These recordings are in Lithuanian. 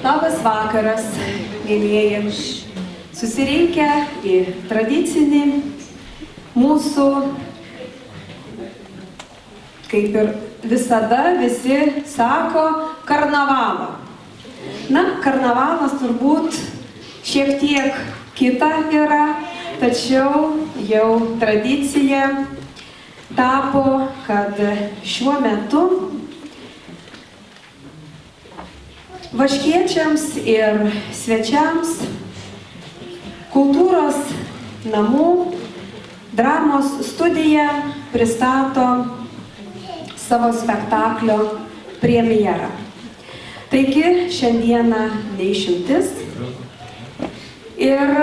Labas vakaras, mėlyjeji, susirinkę į tradicinį mūsų, kaip ir visada visi sako, karnavalą. Na, karnavalas turbūt šiek tiek kita yra, tačiau jau tradicija tapo, kad šiuo metu vaškiečiams ir svečiams kultūros namų dramos studija pristato savo spektaklio premjerą. Taigi šiandieną neišimtis ir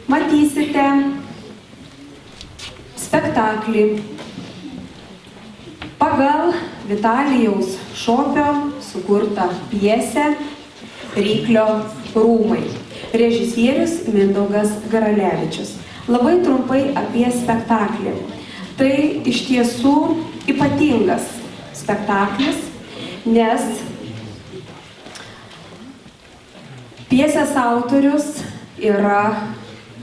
matysite spektaklį pagal Vitalijaus Šopio sukurtą pjesę Ryklio rūmai. Režisierius Mindaugas Garalevičius. Labai trumpai apie spektaklį. Tai iš tiesų ypatingas spektaklis, nes pjesės autorius yra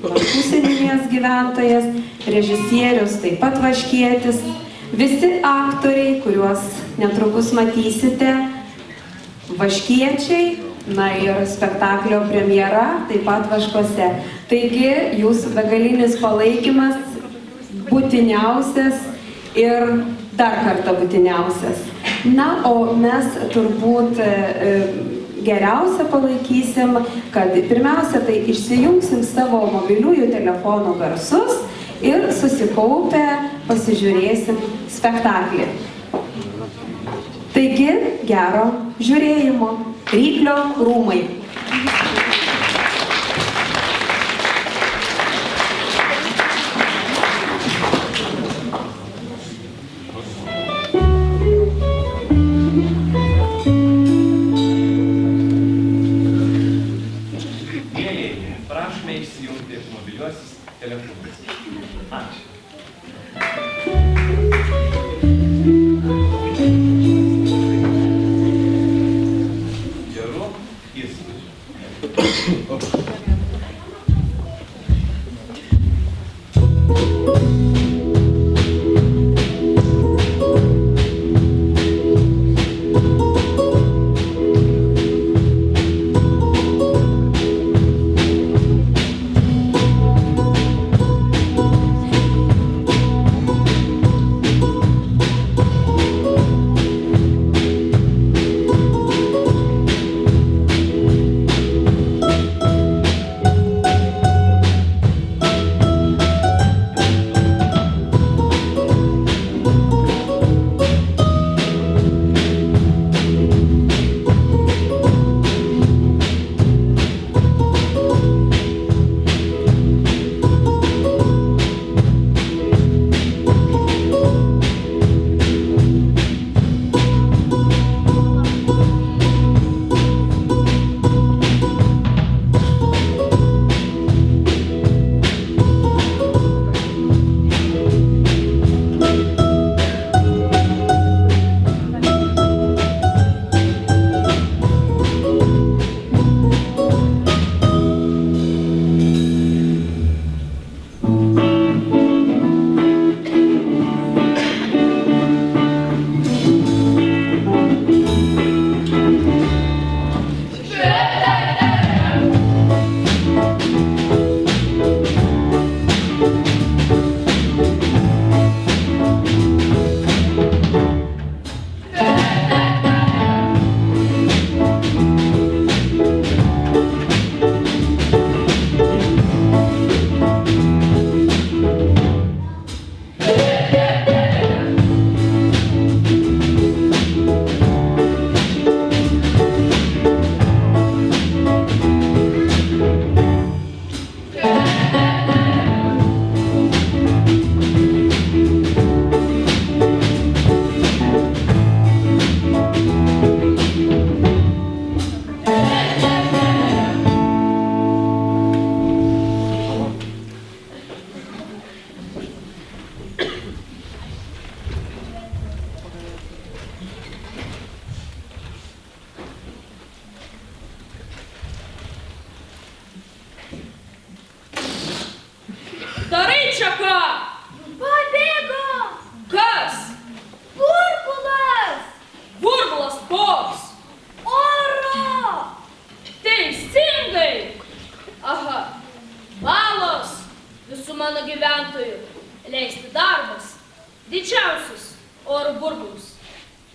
Vaškų seniūnijos gyventojas, režisierius taip pat vaškietis, visi aktoriai, kuriuos netrukus matysite, vaškiečiai, na ir spektaklio premjera taip pat Vaškuose. Taigi jūsų begalinis palaikymas būtiniausias ir dar kartą būtiniausias. Na, o mes turbūt geriausia palaikysim, kad pirmiausia tai išsijungsim savo mobiliųjų telefonų garsus ir susikaupę pasižiūrėsim spektaklį. Taigi, gero žiūrėjimo. Ryklio rūmai. Prašome įsijungti mobiliuosius telefonus. Ačiū. Gerų įspūdžių.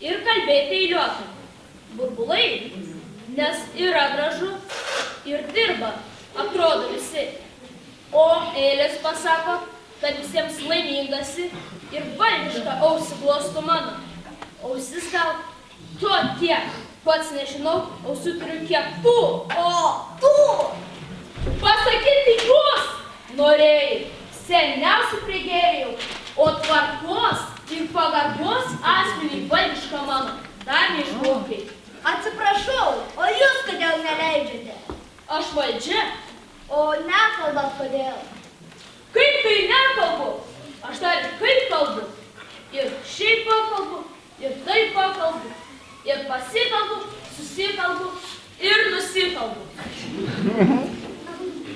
ir kalbėti eiliuotai. Burbulai, nes yra gražu ir dirba, atrodo visi. O eilės pasako, kad visiems laimingasi ir valdišką ausį glosto mano. Ausis gal to tiek, pats nežinau, ausių turiu kiek tu, o tu. Pasakyti jūs norėjai, seniausiai prigėrėjau, o tvarkos ir pagarbios asmenį valdišką mano dar neišmokai. Atsiprašau, o jūs kodėl neleidžiate? Aš valdžia, O nekalbat kodėl? kaip tai nekalbu, aš dar ir kaip kalbu. Ir šiaip pakalbu, ir taip pakalbu, ir pasikalbu, susikalbu ir nusikalbu.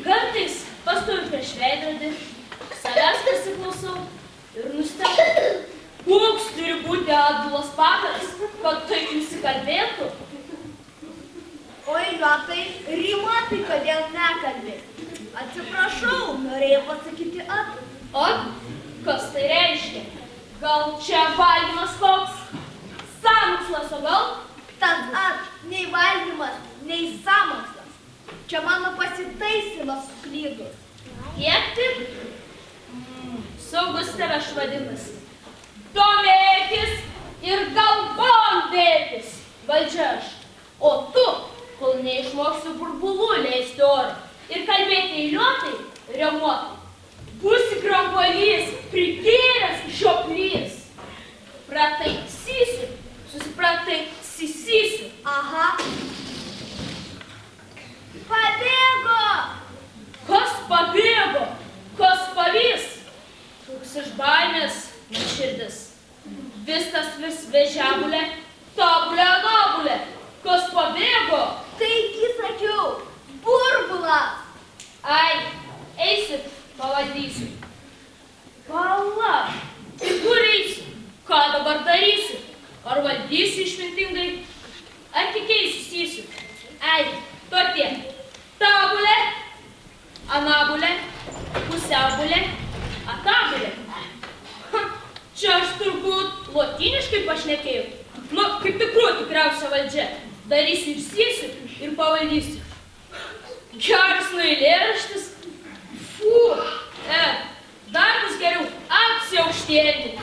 Kartais pastoviu prieš veidrodį, savęs pasiklausau ir nustebau. Koks turi būti atbulas padaras, kad tai nusikalbėtų? O eiliuotai, rimuotai kodėl nekalbi? Atsiprašau, norėjau pasakyti at. At? Kas tai reiškia? Gal čia valgymas koks? Sąmokslas, o gal? Tas at, nei valgymas, nei sąmokslas. Čia mano pasitaisymas suklydus. Kiek tik? Saugus tave aš vadinasi. Domėkis ir galvon dėkis, valdžia aš. O tu, kol neišmoksiu burbulų leisti orą ir kalbėti eiliuotai, remuotai, būsi grambuolys, prikėręs žioplys. Prataisysiu, susiprataisysiu. Aha. Pabėgo! Kas pabėgo, kas pavys? Toks iš baimės man širdis. Vis vežiabulė, tabulė, nabulė. Kas pabėgo? Taigi sakiau, burbulas. Ai, eisit, pavaldysiu. Pala, tai kur eisiu? Ką dabar darysiu? Ar valdysiu išmintingai? Ar tik eisiu? Ai, tokie. Tabulė, anabulė, pusiabulė, atabulė. Čia aš turbūt lotyniškai pašnekėjau. Nu, kaip tikriausia valdžia. Darysiu ir siesiu ir pavaldysiu. Geras eilėraštis. Fu, dar bus geriau apsiaukštienti.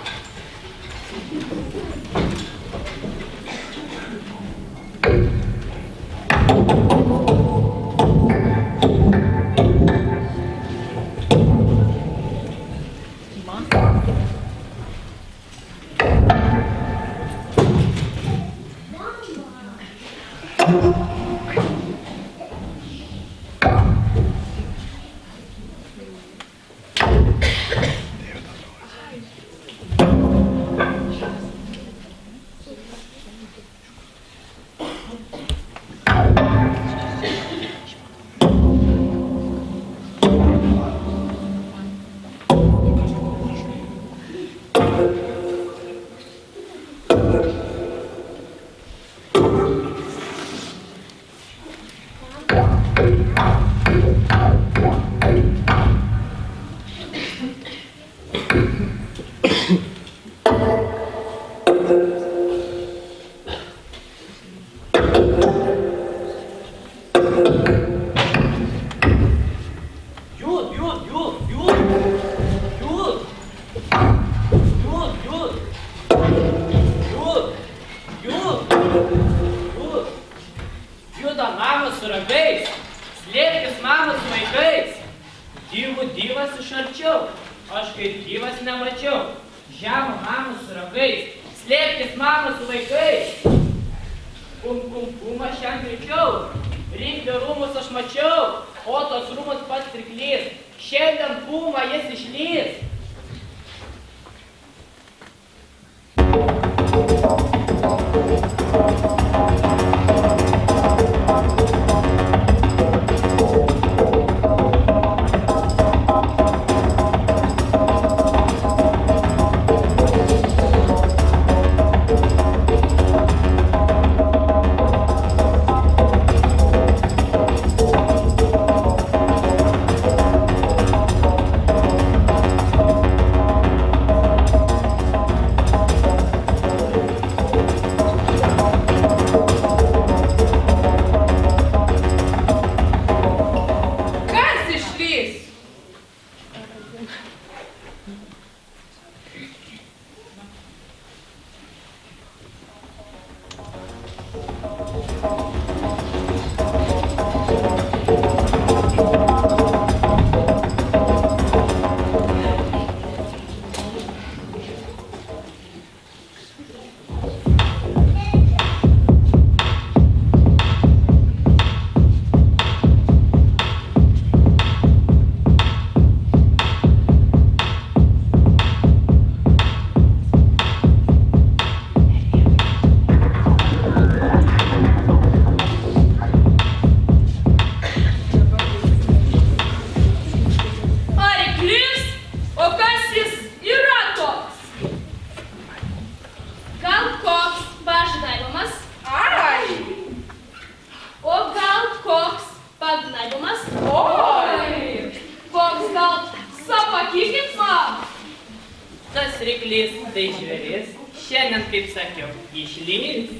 kaip sakiau, išlys.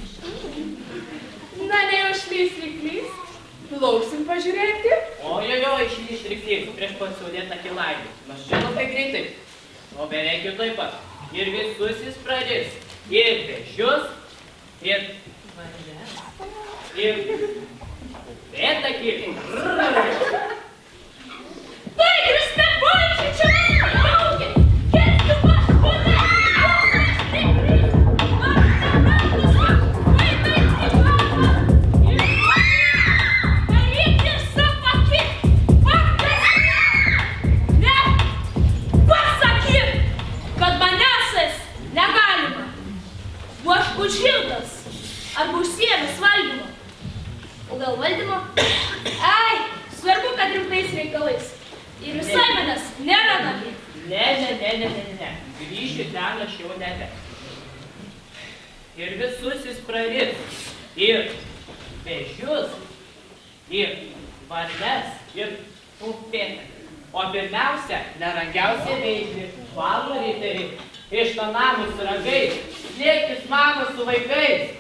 Na, neužlys ryklys. Lauksim pažiūrėti. Ojojo, išlys ryklys prieš pat saulėtą kilaitį. Mas čia labai greitai. O beveik jau taip pat. Ir visus jis pradės. Ir pešius, ir varnes, ir upėtakį. Baigris, nebūčiau čia laukia! Kėsiu paškūnę! Daryti supakyk! Ne! Pasakyk, kad manęs negalima! Buoš užšiltas arba užsiėmęs valdymo. O gal valdymo? Ai, svarbu, kad rimtais reikalais. Ir visai manęs nėra namie. Ne. Grįšiu ten aš jau nebe. Ir visus jis praris. Ir pešius, ir varnes, ir upėtakį. O pirmiausia, nerangiausia veiklį, valo riterį, ištanamus ragais, slėkis mamos su vaikais.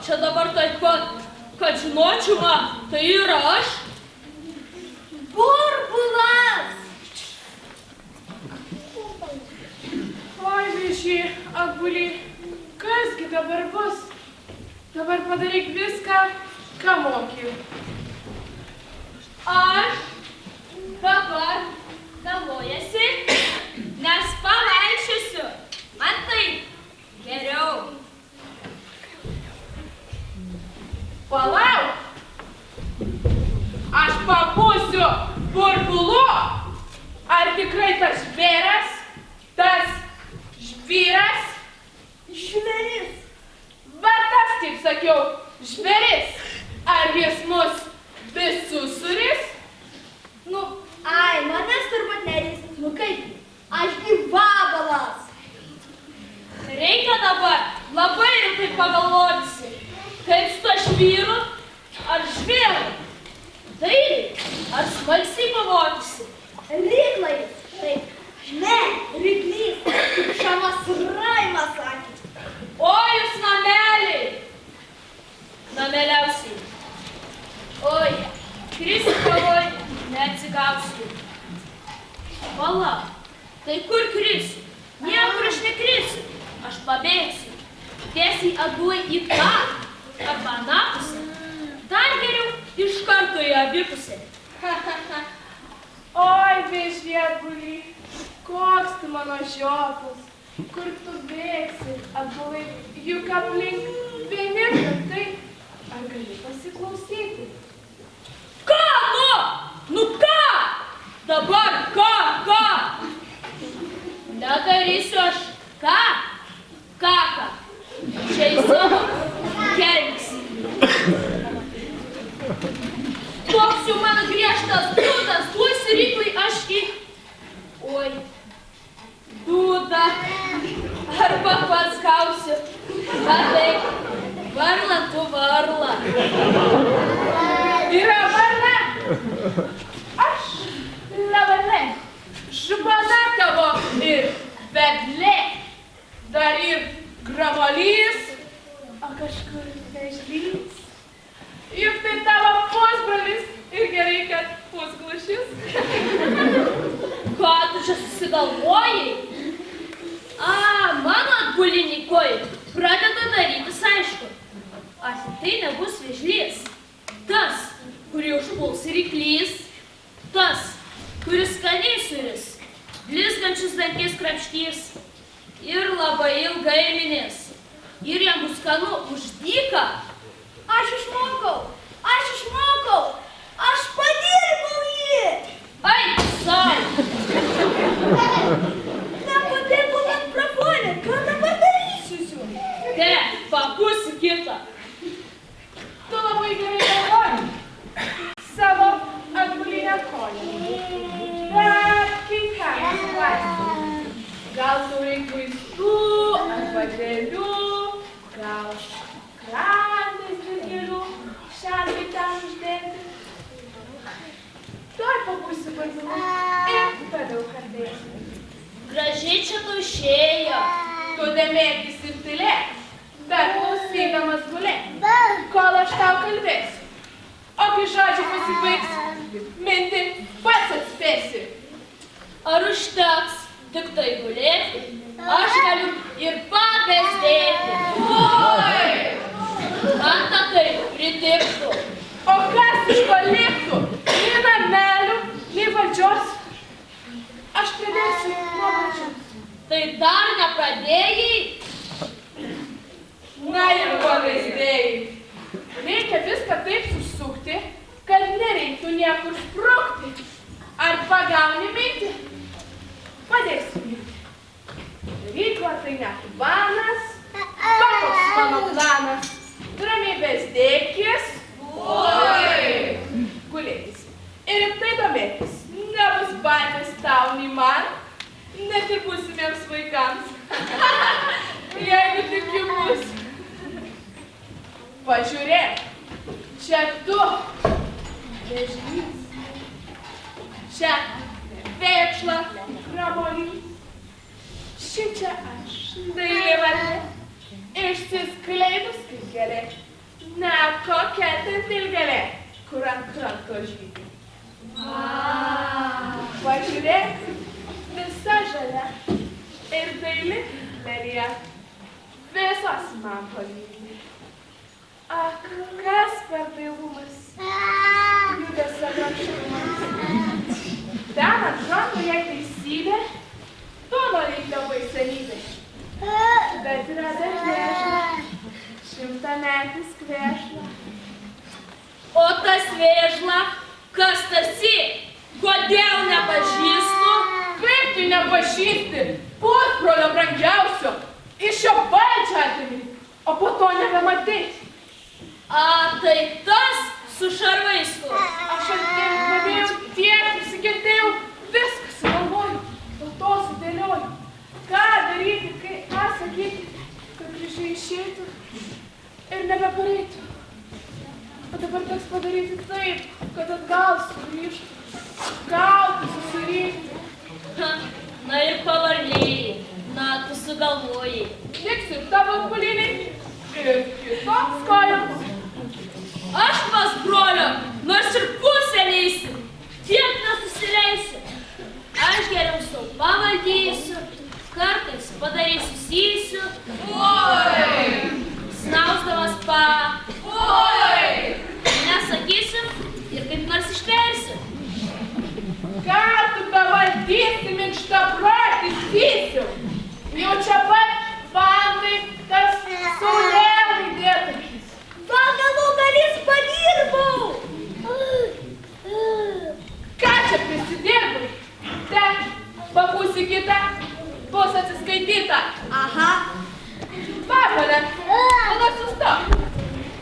Čia dabar taip pat, kad žinočiau man, tai ir aš. Burbulas! Oi, viešį, atbulį, kasgi dabar bus? Dabar padaryk viską, ką moki. Aš dabar galvojasi, nes pavaikščiosiu. Man taip geriau. Palauk! Aš pabūsiu burbulu. Ar tikrai tas žvėras, tas žvyras? Žvėris. Va tas, kaip sakiau, žvėris. Ar jis mus visus suris? Nu, ai, manęs turbūt neris. Nu kaip, aš gyvabalas. Reikia dabar labai rimtai pagalvoti, kaip su to žvyru ar žvėru. Dailiai ar smalsiai pavokysi. Ryklai. Taip. Ne, ryklys. Kaip šamas Raimas sakė. O jūs nameliai. Nameliausiai. Oi, krisi pavoj, neatsigausiu. Pala, tai kur krisiu? Niekur aš nekrisiu. Aš pabėgsiu. Tiesiai atbulai į tą arba anapusę. Dar geriau iš karto į abipusę. Oi, viešį atbulį, koks tu mano žiopas. Kur tu bėgsi, atbulai, juk aplink vieni tai. Ar gali pasiklausyti? Ką, nu? Nu ką? Dabar ką? Nedarysiu aš ką? Ką? Čia į savo kelmės. Toks jau mano griežtas dūdas, duosiu ryklai aš į... Oi, dūdą. Arba pats gausiu. Na taip, varla tu varla. Yra varna. Aš la varna. Žbana tavo ir vedlė. Dar ir gravolys. O kažkur vežlys. Juk tai tavo pusbrolis ir gerai, kad pusglušis. Ką tu čia susigalvojai? A, mano atbuliniai kojai pradeda darytis aišku. Ar tai nebus vėžlys? Tas, kurį užpuls ryklys, tas, kuris skaniai suris, blizgančius dantis krapštys ir labai ilgai minės. Ir jam bus skanu už dyką. Aš išmokau. Aš padirbau jį. Ai, sau. Nepadirbau man prapuolė. Ką dabar darysiu? Te, papūsi kitą. Tu labai gerai galvoji. Savo atbulinę koją. Bet vaistų, arba dėlių, gal krantės dirgėlių, šiandien ten uždėti. Tuoj pabūsiu barbilu ir toliau kalbėsiu. Gražiai čia tu išėjo. Tu dėmėkis ir tylėk, bet klausydamas gulėk, kol aš tau kalbėsiu. O kai žodžiai pasibaigs, mintį pats atspėsi. Ar užteks tik tai gulėti? Aš galiu ir pabezdėti. Oi! Man tai pritiktų. O kas iš ko liktų? Nei namelių, nei valdžios. Aš pradėsiu nuo valdžios. Tai dar nepradėjai? Na ir pavyzdėjai. Reikia viską taip susukti, kad nereiktų niekur sprukti. Ar pagauni mintį? Padėsiu mintį. Darykla tai ne planas, koks mano planas. Ramiai bezdėkis. Oi! Gulėkis. Ir rimtai domėkis. Nebus baimės tau nei man, net ir būsimiems vaikams. Jeigu tik jų bus. Pažiūrėk, čia tu, vėžlys, čia vėkšla, ramolys, šičia aš, dailė varlė, išsiskleidus kaip gėlė, ne kokia ten dilgėlė, kur ant kranto žydi. Pažiūrėk, visa žalia ir daili lelija, visos man pavyzdžiai. Ak, kas per dailumas, judesio grakštumas. Ten ant kranto jai teisybė, tu norėkio baisenybė. Bet yra dar vėžla, 100-metis kvėšla. O tas vėžla, kas tasi? Kodėl nepažįstu? Kaip tu nepažįsti? Pusbrolio brangiausio, iš jo valdžią atėmė, o po to nebematyti. A, tai tas su šarvaisku. Aš atėjau tiek, prisikentėjau, viską sugalvoju, po to sudėlioju. Ką daryti, ką sakyti, kad gražiai išeitų ir nebepareitų. O dabar teks padaryti taip, kad atgal sugrįžtų, gautų, susirinkti. Na ir pavarliai, na tu sugalvojai. Liks ir tavo atpuliniai, ir kitoms kojoms. Aš pas brolio, nors ir pusę neisiu, tiek nesusileisiu. Aš geriau sau pavaldysiu, kartais padarysiu sysiu. Oi! Snausdamas Oi! Nesakysiu ir kaip nors ištversiu. Ką tu bevaldysi, minkšta protį, sysiu? Jau čia pat vandai tas saulėlai dėtas. Vagalų galys padirbau. Ką čia prisidirbai? Te, papūsi kitą, bus atsiskaityta. Aha. Papalė, tada sustok.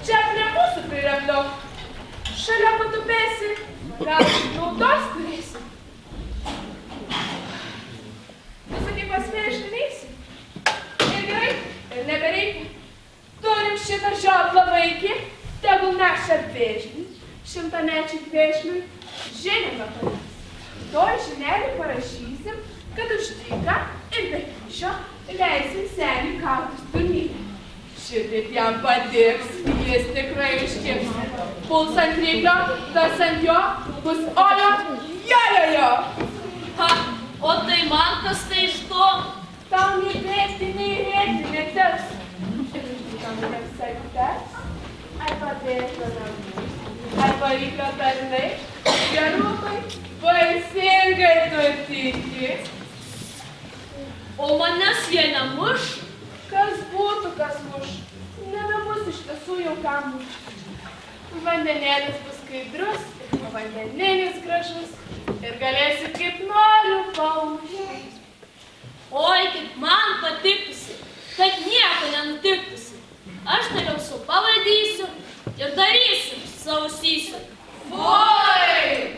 Čia prie mūsų priremliau. Šalia patupėsi, gal naudos turėsi. Tu sakai, pas vėžlį neisi. Ir gerai, ir nebereikia. Turim šitą žioplą vaikį, tegul neša vėžlį, 100-mečiui vėžliui žinią padarys. Toj žinelį parašysim, kad už dyką ir be kyšio leisim senį kautis turnyrį. Šitaip jam patiks, jis tikrai iškirs. Puls ant ryklio, tas ant jo, bus ojo, jojojo. Ha, o tai man kas tai iš to? Tau nei bėgti, nei rėkti neteks. Ir visai teks, arba bėgti namai, arba ryklio tarnai, gerukai, baisingai tu tiki. O manęs jie nemuš? Kas būtų, kas muš, nebebus iš tiesų jau kam muš. Vandenėlis bus skaidrus, ir vandeninis gražus, ir galėsi kaip noriu pamušti. Oi, kaip man patikusi, kad nieko nenutikusi. Aš toliau sau pavaldysiu ir darysiu savo sysiu. Oi!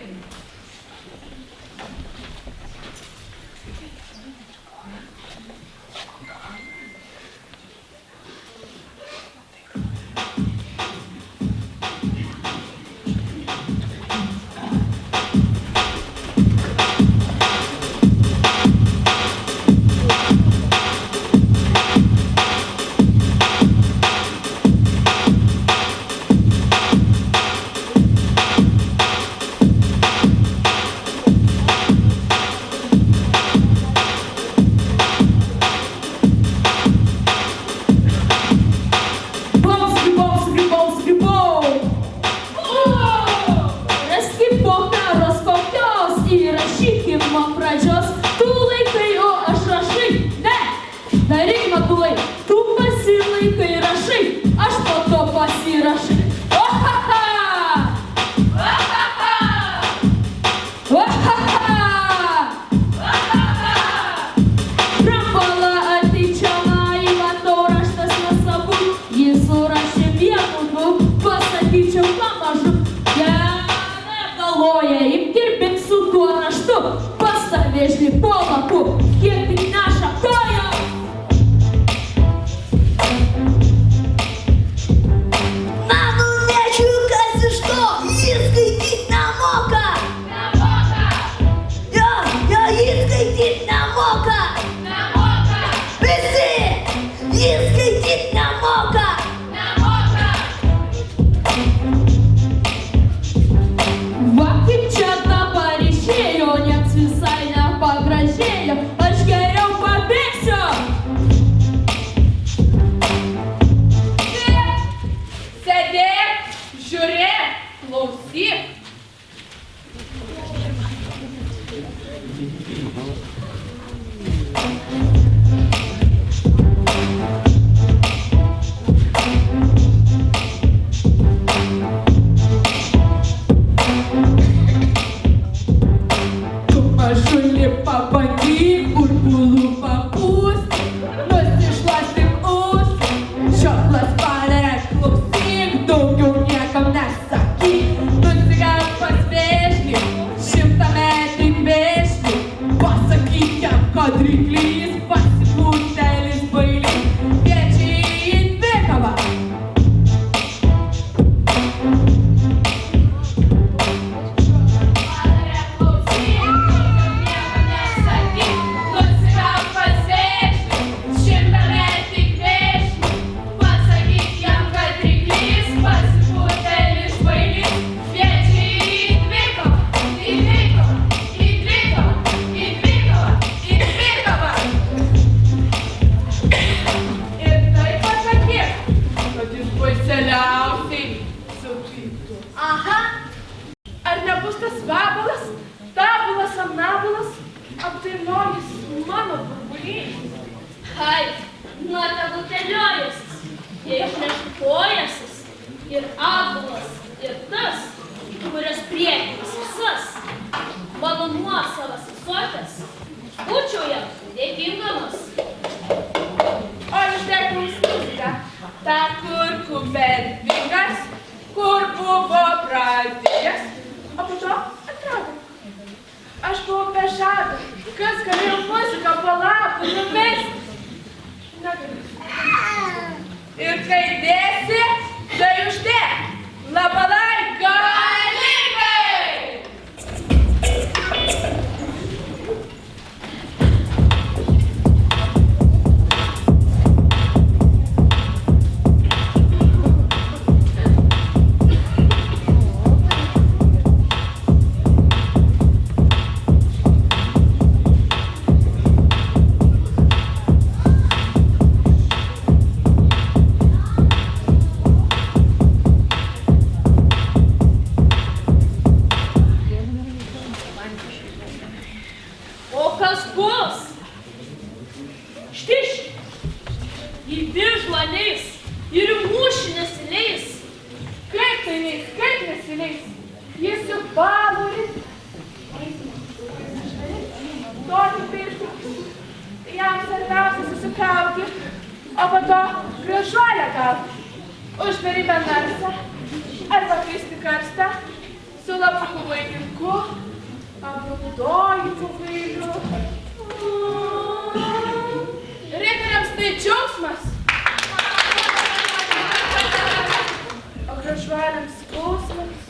nemoka. Nemoka. Visi, jis skaityt nemoka. Nemoka. Va kaip čia dabar išėjo, nieks visai nepagražėjo, aš geriau pabėgsiu. Sėdėk, žiūrėk, klausyk. Tu mažulį pabandyk, burbulų papūst, nusišluostyk ūsų, žioplas parek, klausyk, daugiau niekam nesakyk, nusigauk pas vėžlį, 100-metį vėžlį, pasakyk jam, kad ryklys pasipūtelis bailys, kviečia į dvikovą. Aha. Ar nebus tas vabalas, tabulas, amnabulas, apdainojus mano burbulį? Ai, na tegu teliojasis, ir išnešuojasis, ir atbulas, ir tas, kurios priekinis visas, mano nuosavas visokės, būčiau jam dėkingamas. O išdėk mums muziką, ta kur kubedvingas, kur buvo pradėjęs, o po to atrado. Aš buvau be žado, kas galėjo muziką palapų numesti. Negaliu. Ir kai dėsi, tai uždėk. Labalai galingai! O kas bus? Štiš, į vižlą neis ir į mūšį nesileis. Kaip tai neis, kaip nesileis? Jis juk balorit. Tokį pirkti. Jam svarbiausia susikauti, o po to gražuolę gauti. Uždaryti narsą arba kristi karstą su lapukų vaidinku, apdaudojimu vailiu. Riteriams tai džiaugsmas, o gražuoliams skausmas.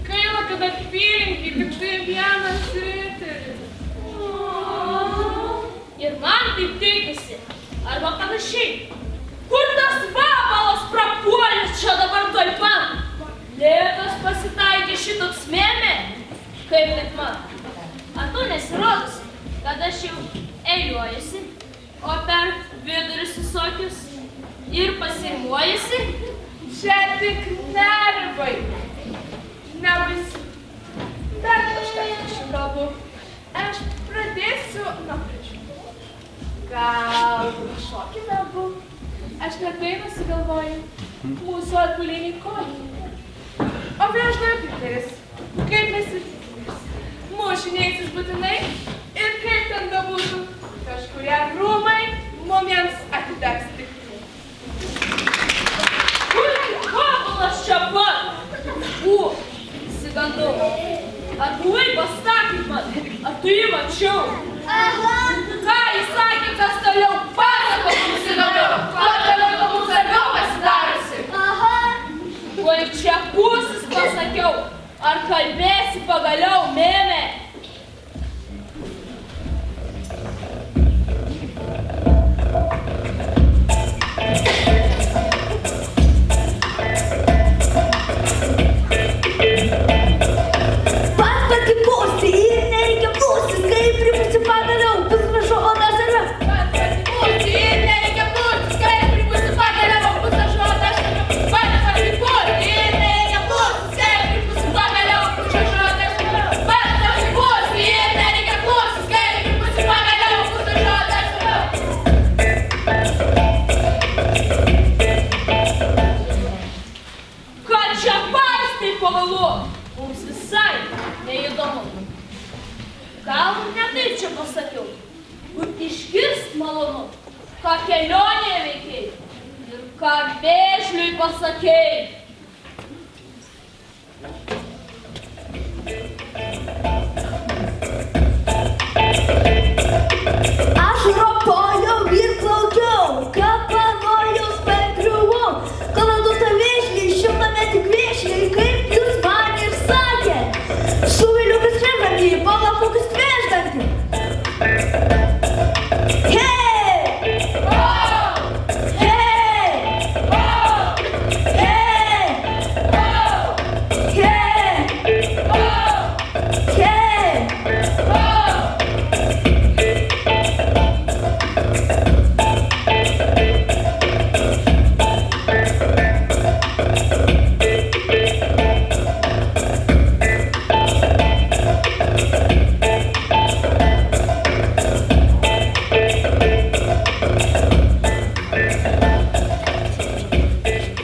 Gaila, kad apylinkiai tik tai vienas riteris. Ir man taip tikisi, arba panašiai. Kur tas vabalas prapuolęs čia dabar toj pan? Lėtas pasitaikė šitoks mėmė? Kaip net man? Ar tu nesirodosi, kad aš jau eiliuojusi, o per vidurius visokius ir pasirimuojasi? Čia tik nervai. Nebaisu. Bet užteks šių kalbų. Aš pradėsiu nuo pradžių. Gal šokime abu. Aš net dainą sugalvoju. Mūsų atbulinį kojį. O vėždoje Piteris. Kaip mes ir tikimės. Mūšinėsis būtinai. Ir kaip ten bebūtų. Kažkurie rūmai mumiems atiteks tikrai. Vabalas čia pat! Įsigandau. Ar buvai pasakyti man? Ar tu jį mačiau? Aha. Ką jis sakė, kas toliau pasakos įsigandau? Ko toliau tau svarbiau pasidarusi? Aha. Ko ir čia pusis pasakiau? Ar kalbėsi pagaliau, mėmė? malonu, ką kelionėje veikei ir ką vėžliui pasakei. Aš ropojau ir plaukiau, kapanojaus pagriuvau, kol radau tą vėžlį, šimtametį vėžlį, kaip jūs man ir sakė. Šuviliukas tremdami, palapukus trešdami. Hei! Hei! Hei! Hei!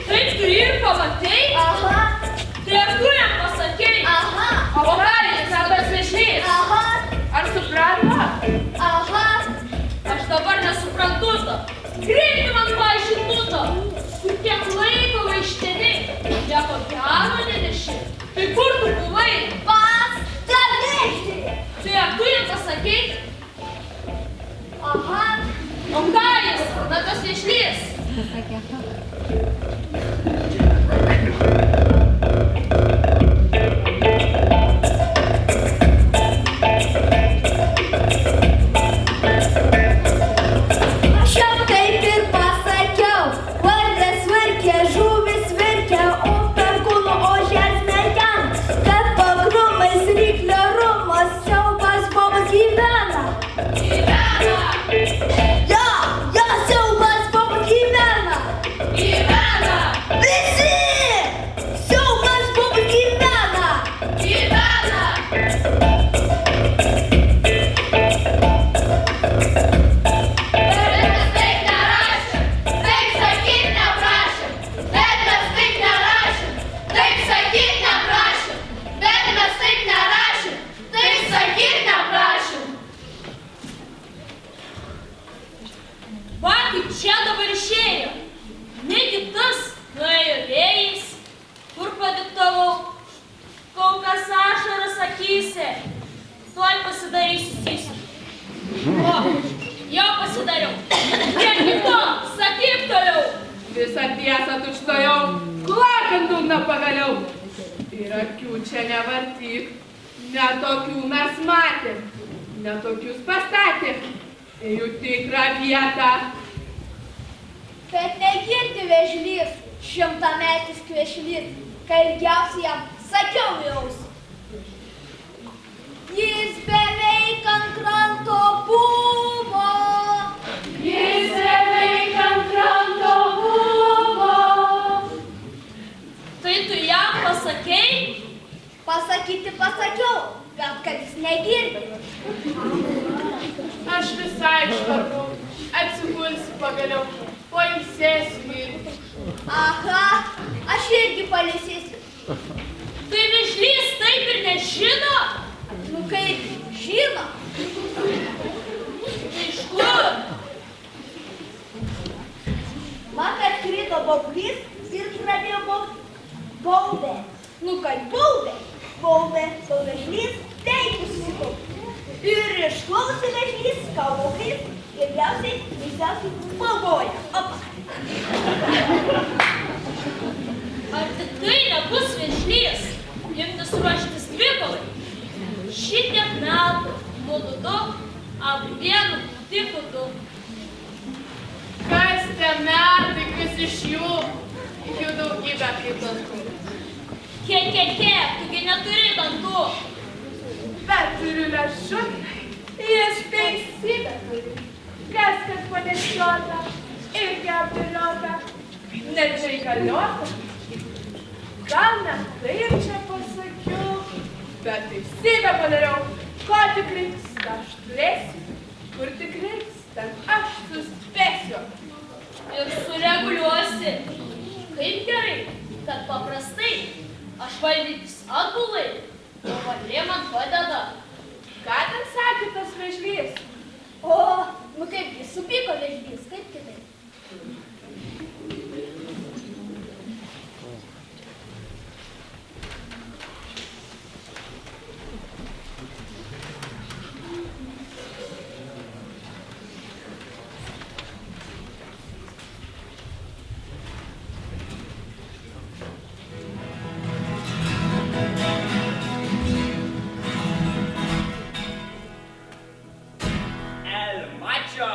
Taip tu ir pamatei? Aha! Tai ar tu jam pasakei? Aha! O ką jis tas vėžlys? Aha, ar supranta? Aha! Aš dabar nesuprantu to. Greitai man paaiškintų to. Kur tiek laiko vaišteni, nieko gero neneši. Tai kur tu buvai? Pas tą vėžlį! Tai ar tu jam pasakei? Aha! O ką jis? Na tas vėžlys. Aš jam taip ir pasakiau, varlės verkė, žuvis verkė, o perkūno ožės mergiam, kad pakrumais ryklio rumas siaubas bobas gyvena. Gyvena! Jo, siaubas bobas gyvena. Gyvena! Visi! Siaubas bobas gyvena. Gyvena! Bet mes taip nerašėm, taip sakyt neprašėm. Bet mes taip nerašėm, taip sakyt neprašėm. Bet mes taip nerašėm, taip sakyt neprašėm. Va, kaip čia dabar išėjo. Negi tas nuėjo vėjais, kur padiktavau. Kol kas ašaras akyse, tuoj pasidarysiu sysiu. O, jau pasidariau. Kiek kito, sakyk toliau. Visą tiesą tučtojau, klakant dugną pagaliau. Ir akių čia nevartyk, netokių mes matėm, netokius pastatėm. Į jų tikrą vietą. Bet negirdi vėžlys, šimtametis kvešlys, kai ilgiausiai jam sakiau į ausį. Jis beveik ant kranto buvo. Jis beveik ant kranto buvo. Tai tu jam pasakei? Pasakyti pasakiau, bet kad jis negirdi. Aš visai išvargau, atsigulsiu pagaliau, pailsėsiu ir... Aha, aš irgi pailsėsiu. Tai vėžlys taip ir nežino? Nu kaip, žino. Tai iš kur? Man atkrito baublys ir pradėjo baubę. Nu kaip baubė, vėžlys taip susikaupė. Ir išklausė vėžlys kalbokais ir galiausiai pavoja. Opa. Ar tikrai nebus vėžlys? Imtis ruoštis dvikovai. Šitiek metų, mudu du, abu vienu tiku du. Kas tie metai, kas iš jų? Jų daugybė kaip dantų. Ke, tugi neturi dantų. Bet turiu lėšutį, jis teisybę turi. Kas panešiota, irgi apdėliota, net neįgaliota. Gal net taip čia pasakiau, bet teisybę padariau. Ko tik reiks, aš turėsiu, kur tik reiks, ten aš suspėsiu. Ir sureguliuosi. Kaip gerai, kad paprastai aš valdytis atbulai, o varlė man padeda. Ką ten sakė tas vėžlys? O, nu kaip jis supykė. Ačiū.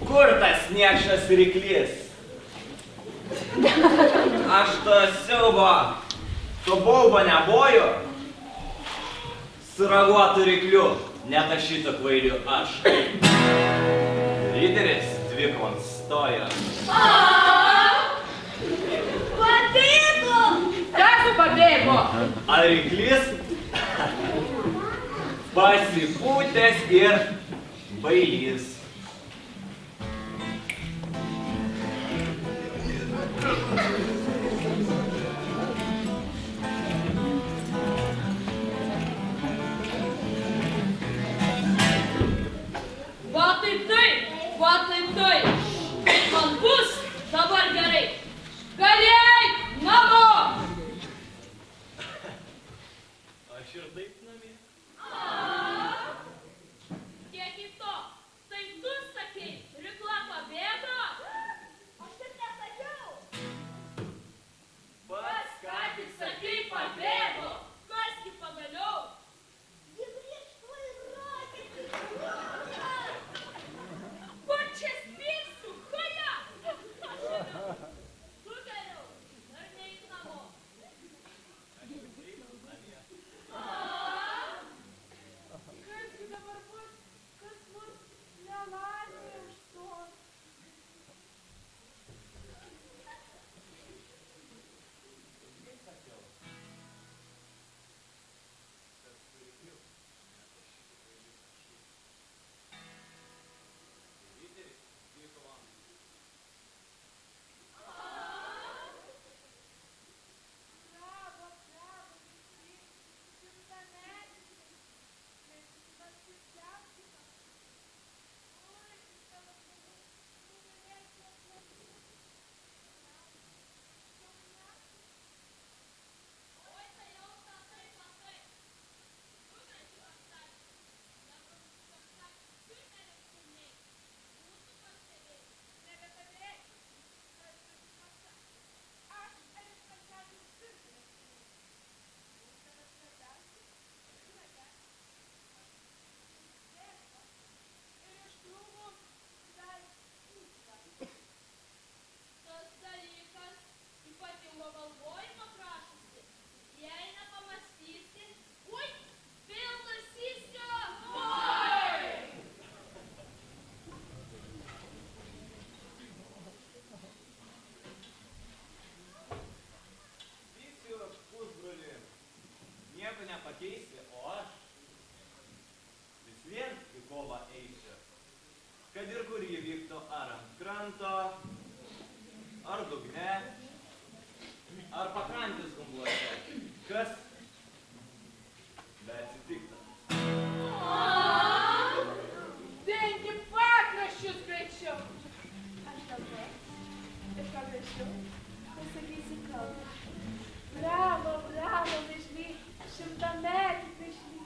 Kur tas niekšas ryklys? Aš to siaubo, to baubo neboju. Su raguotu rykliu, netašytu kvailiu aš. Lyderis dvikon stoja. Pabėgo! Kas pabėgo? Ar ryklys? Pasipūtęs ir bailys. Va tai, man bus dabar gerai. Galėjai namo. Aš ir taip namie. Kiek į to, tai tu sakei, rykla pabėgo? Aš taip nesakiau. Pats ką tik sakei, pabėgo. Kasgi pagaliau? Ji grįžtų į ragį. Kur čia spėsiu, koja? Tu geriau, dar neik namo. Kasgi dabar bus, kas mus nelaimė užstos? Oi, tai jau tatai. Numečiu atsakymą. Nebrandu spektaklį, filmeris pilniai. Būtų pastebėjai. Nebepabėgti. Kas susimasta? Aš ar iš pačiausių pirkti. Būdamas svarbiausia, žinote, bėgo ir iš krūmų dar įsva. Tas dalykas ypatingo galvojimo prašosi. Jei nepamąstysi, ui, pilnas įsio. Oi! Vysiu pusbrolį. Nieko nepakeisi, o aš vis vien į kovą eisiu. Kad ir kur jį vyktų, ar ant kranto, ar dugne, ar pakrantės gumbuose. Kas beatsitiktų. Dengi pakraščius greičiau. Aš dabar ir paprašiau, pasakysiu kalbą. Bravo, vešly, šimtametį vešly.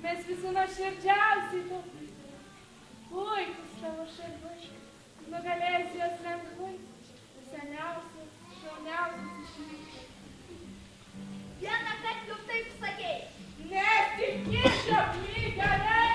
Mes visi nuoširdžiausiai tau pritarėm. Puikus tavo šarvai, nugalės jos lengvai. Seniausias, šauniausias iš rytų. Vieną kartą jau taip sakei. Nesikišk, gerai.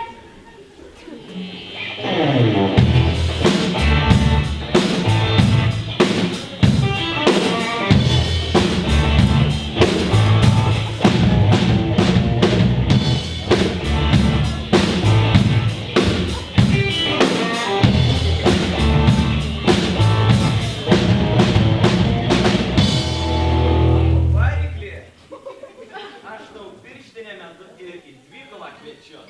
Variklį, aš tau pirštinę metu ir į dvikovą kviečiu.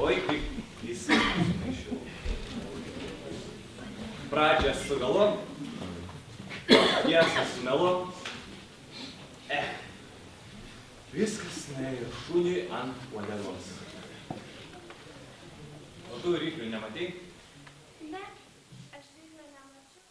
Oi, kaip visi sumaišiau. Pradžią su galu, tiesą su melu. Viskas nuėjo šuniui ant uodegos. O tu ryklių nematei? Ne, aš ryklio nemačiau.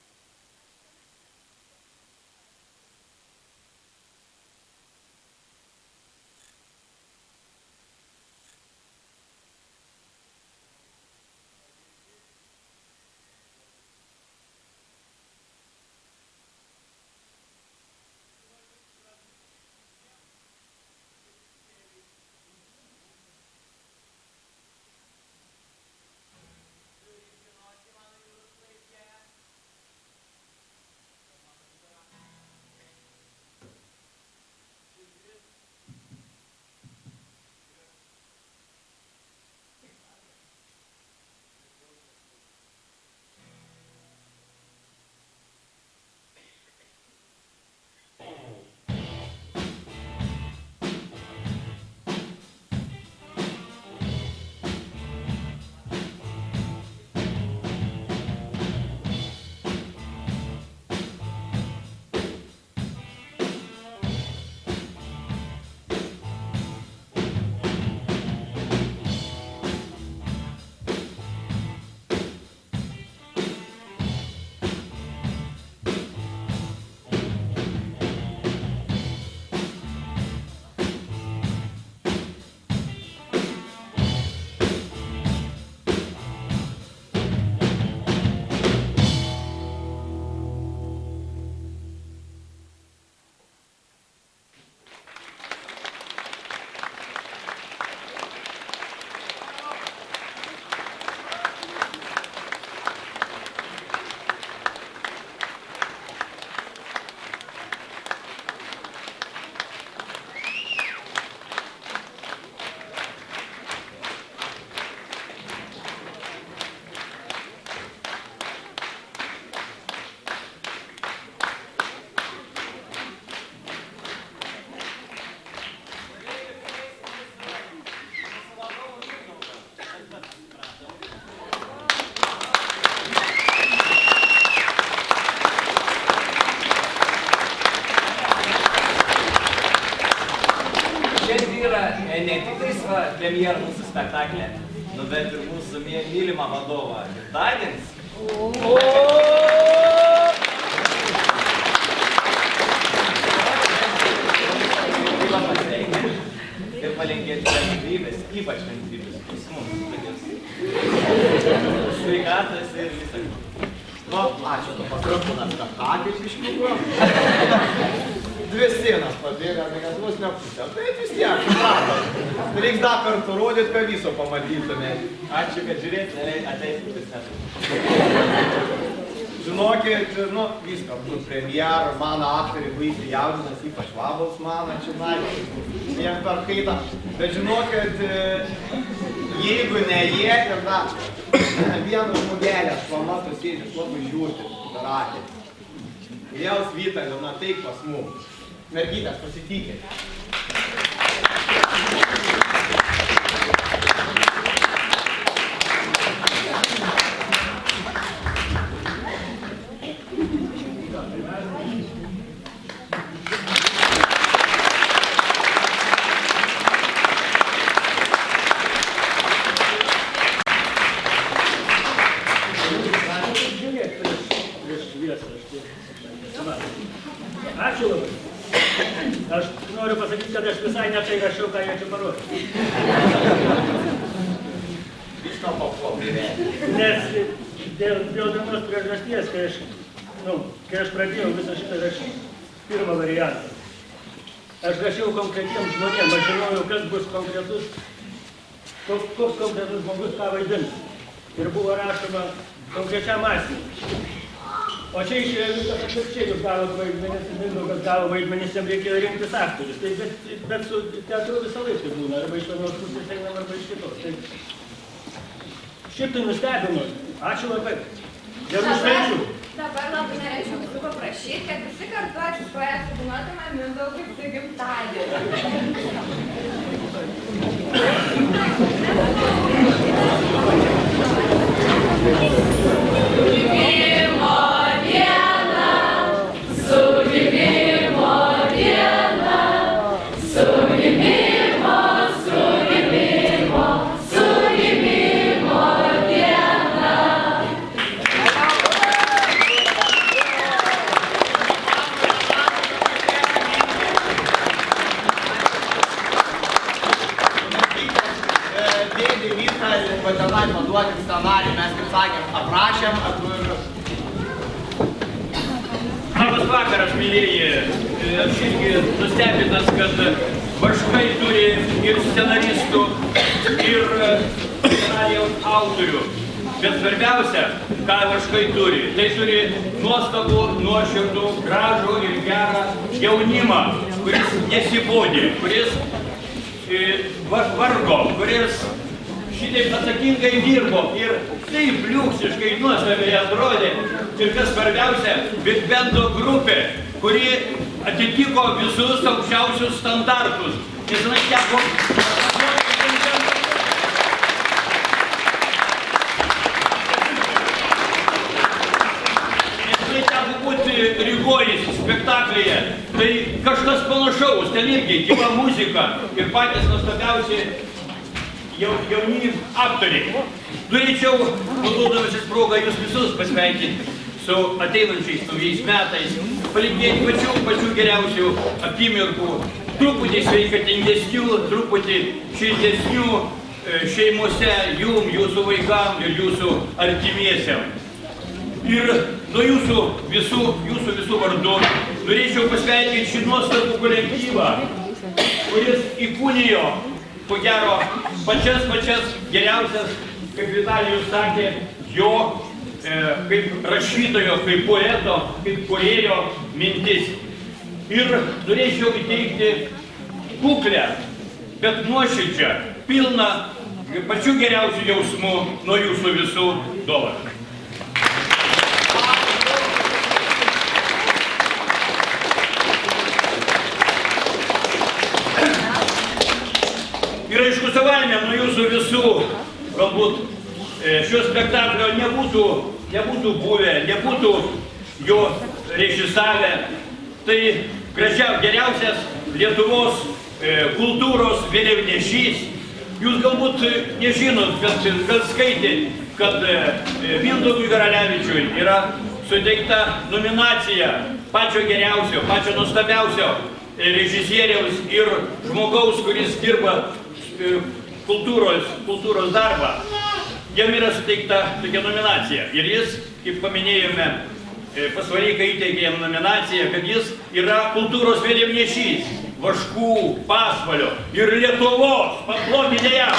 Ne tik tais va premjera mūsų spektaklė, nu bet ir mūsų mylimą vadovą gimtadienis. Kyla pasveikinti ir palinkėti kantrybės, ypač kantrybės pas mums. Sveikatos ir visą. Nu, ačiū, tu patraukinas, kad akis iškliuvo. Dvi sienas pabėga, kad vos nepusė. Bet vis tiek, supratom. Reiks dar kartu rodyti, kad viso pamatytume. Ačiū, kad žiūrėti, ateisim vis metus. Žinokit, nu, viską, bus premjera, mano aktoriai baisiai jaudinas, ypač Vabals mano, čia jiem per kaitą. Bet žinokit, jeigu ne jie ir dar vienas žmogelės, pamato sėdės labai žiūrti, daratė. Vėls Vyta, na taip pas mums. Mergytės, pasitikė. Ačiū labai. Aš noriu pasakyti, kad aš visai ne tai rašiau, ką jie čia parodė. Viską papuolė. Nes dėl vienos priežasties, kai aš pradėjau visą šitą rašyti, pirmą variantą, aš rašiau konkretiems žmonėms, aš žinojau, kas bus konkretus, koks konkretus žmogus ką vaidins. Ir buvo rašoma konkrečiam asmeniui. O čia išėjo viskas atvirkščiai, jūs gavot vaidmenis, Mindaugas gavo vaidmenis, jam reikėjo rinktis aktorius. Tai, bet su teatru visą laiką būna, arba iš vienos pusės einam, arba iš kitos. Tai šiaip tai nustebino. Ačiū labai. Gerų švenčių. Dabar labai norėčiau visų paprašyti, kad visi kartu atsistoję sužinotume Mindaugui su gimtadieniu. Su gimimo diena, va tenai paduokit scenarijų, mes kaip sakėm, aprašėm, Labas vakaras, mylėjai. Aš irgi nustebintas, kad Vaškai turi ir scenaristų, ir scenarijaus autorių. Bet svarbiausia, ką Vaškai turi, tai turi nuostabų, nuoširdų, gražų ir gerą jaunimą, kuris nesibodė, kuris vargo, kuris šitaip atsakingai dirbo ir taip liuksiškai nuostabiai atrodė. Ir kas svarbiausia, Big Bando grupė, kuri atitiko visus aukščiausius standartus. Nes jinai teko būti Rygoje spektaklyje. Tai kažkas panašaus, ten irgi gyva muzika ir patys nuostabiausi jauni aktoriai. Norėčiau, naudodamasis progą, jūs visus pasveikinti su ateinančiais naujais metais, palinkėti pačių geriausių akimirkų, truputį sveikatingesnių, truputį šiltesnių šeimose jum, jūsų vaikam ir jūsų artimiesiam. Ir nuo jūsų visų vardu norėčiau pasveikinti šį nuostabų kolektyvą, kuris įkūnijo, ko gero, pačias geriausias, kaip Vitalijus sakė, jo kaip rašytojo, kaip poeto, kaip kūrėjo mintis. Ir norėčiau įteikti kuklę, bet nuoširdžią, pilną pačių geriausių jausmų nuo jūsų visų dovanų. Ir aišku, savaime nuo jūsų visų, galbūt šio spektaklio nebūtų buvę, nebūtų jo režisavę. Tai geriausias Lietuvos kultūros vėliavnešys. Jūs galbūt nežinot, kad skaitėt, kad Mindaugui Garalevičiui yra suteikta nominacija pačio geriausio, pačio nuostabiausio režisieriaus ir žmogaus, kuris dirba kultūros darbą. Jam yra suteikta tokia nominacija. Ir jis, kaip paminėjome, Pasvalyka įteikė jam nominaciją, kad jis yra kultūros vėliavnešys Vaškų, Pasvalio ir Lietuvos. Paplokite jam.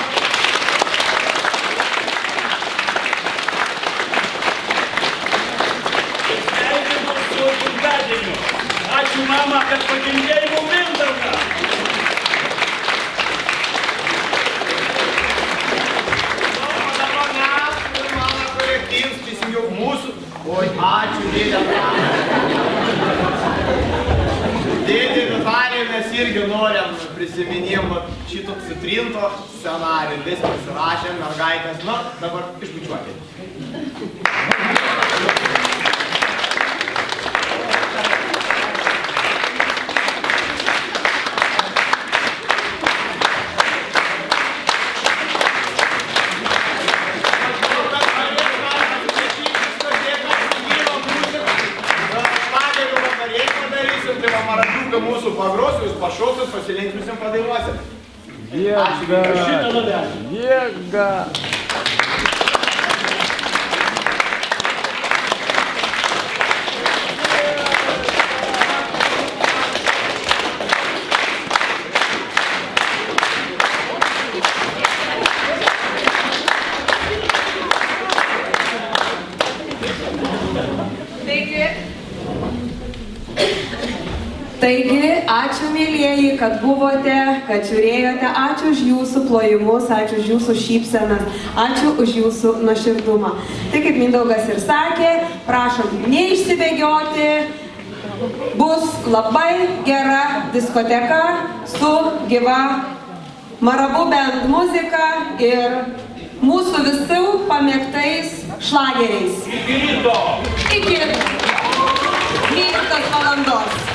Sveikinu su gimtadieniu. Ačiū, mama, kad pagimdėjai mum Mindaugą. Oi, ačiū, dėdė. Dėdė Vitalijų mes irgi norim prisiminimą šito sutrinto scenarijų. Vis pasirašėm, mergaitės, nu, dabar išbučiuokit. Mūsų pagros, jūs pašoksit, pasilinksmėsim, padainuosit. Jėga! Taigi, ačiū mėlieji, kad buvote, kad žiūrėjote, ačiū už jūsų plojimus, ačiū už jūsų šypsenas, ačiū už jūsų nuoširdumą. Tai kaip Mindaugas ir sakė, prašom neišsibėgioti, bus labai gera diskoteka su gyva Marabu Band muzika ir mūsų visų pamėgtais šlageriais. Iki 12 valandos.